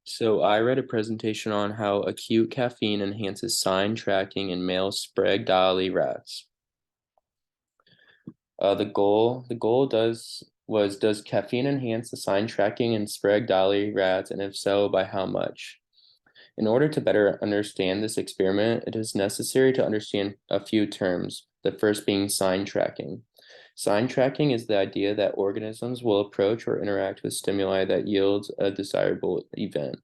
So I read a presentation on how acute caffeine enhances sign tracking in male Sprague Dawley rats. The goal does caffeine enhance the sign tracking in Sprague Dawley rats, and if so, by how much? In order to better understand this experiment, it is necessary to understand a few terms, the first being sign tracking. Sign tracking is the idea that organisms will approach or interact with stimuli that yields a desirable event.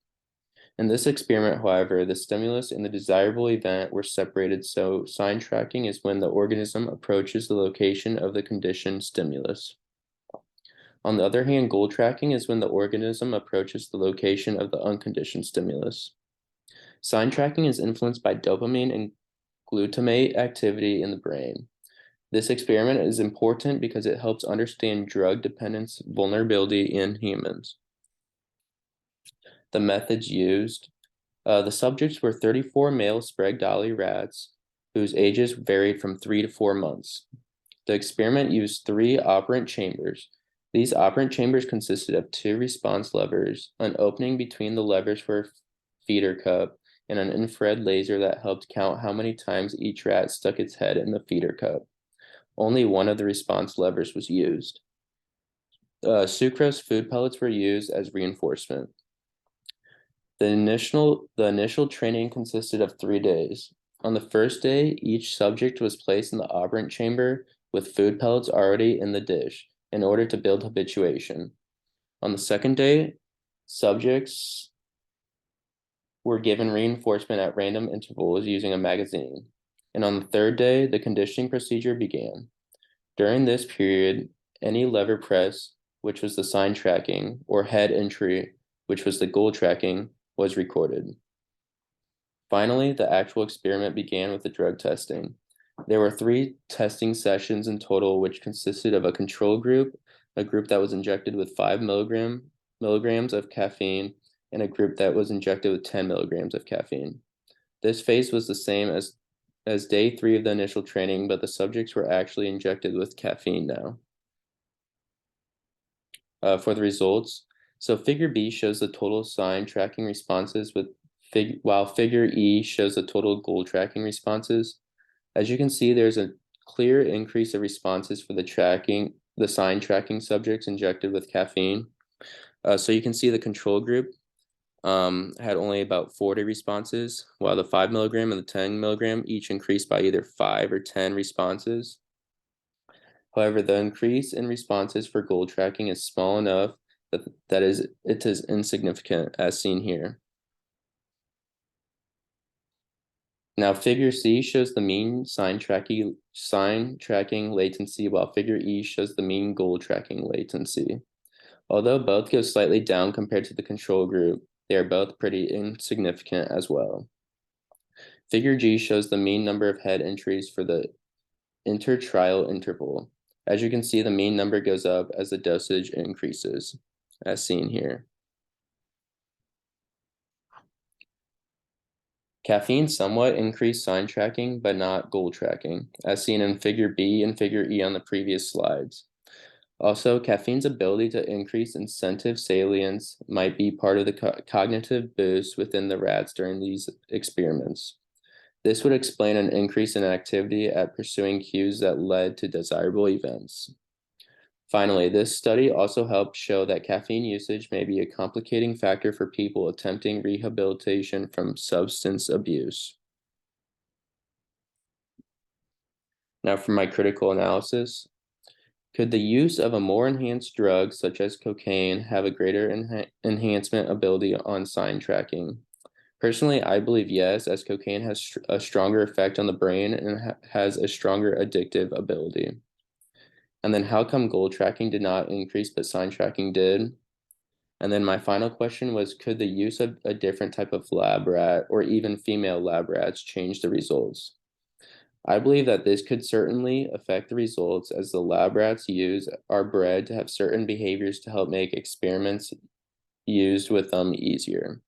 In this experiment, however, the stimulus and the desirable event were separated, so sign tracking is when the organism approaches the location of the conditioned stimulus. On the other hand, goal tracking is when the organism approaches the location of the unconditioned stimulus. Sign tracking is influenced by dopamine and glutamate activity in the brain. This experiment is important because it helps understand drug dependence vulnerability in humans. The methods used. The subjects were 34 male Sprague Dawley rats whose ages varied from 3 to 4 months. The experiment used 3 operant chambers. These operant chambers consisted of 2 response levers, an opening between the levers for a feeder cup, and an infrared laser that helped count how many times each rat stuck its head in the feeder cup. Only one of the response levers was used. Sucrose food pellets were used as reinforcement. The initial training consisted of 3 days. On the first day, each subject was placed in the operant chamber with food pellets already in the dish in order to build habituation. On the second day, subjects were given reinforcement at random intervals using a magazine. And on the third day, the conditioning procedure began. During this period, any lever press, which was the sign tracking, or head entry, which was the goal tracking, was recorded. Finally, the actual experiment began with the drug testing. There were 3 testing sessions in total, which consisted of a control group, a group that was injected with 5 milligrams of caffeine, and a group that was injected with 10 milligrams of caffeine. This phase was the same as day 3 of the initial training, but the subjects were actually injected with caffeine now. For the results, so figure B shows the total sign tracking responses while figure E shows the total goal tracking responses. As you can see, there's a clear increase of responses for the sign tracking subjects injected with caffeine. So you can see the control group had only about 40 responses, while the 5 milligram and the 10 milligram each increased by either 5 or 10 responses. However, the increase in responses for goal tracking is small enough that it is insignificant, as seen here. Now, figure C shows the mean sign tracking latency, while figure E shows the mean goal tracking latency. Although both go slightly down compared to the control group, they are both pretty insignificant as well. Figure G shows the mean number of head entries for the intertrial interval. As you can see, the mean number goes up as the dosage increases, as seen here. Caffeine somewhat increased sign tracking, but not goal tracking, as seen in figure B and figure E on the previous slides. Also, caffeine's ability to increase incentive salience might be part of the cognitive boost within the rats during these experiments. This would explain an increase in activity at pursuing cues that led to desirable events. Finally, this study also helped show that caffeine usage may be a complicating factor for people attempting rehabilitation from substance abuse. Now for my critical analysis. Could the use of a more enhanced drug, such as cocaine, have a greater enhancement ability on sign tracking? Personally, I believe yes, as cocaine has a stronger effect on the brain and has a stronger addictive ability. And then how come goal tracking did not increase, but sign tracking did? And then my final question was, could the use of a different type of lab rat or even female lab rats change the results? I believe that this could certainly affect the results, as the lab rats used are bred to have certain behaviors to help make experiments used with them easier.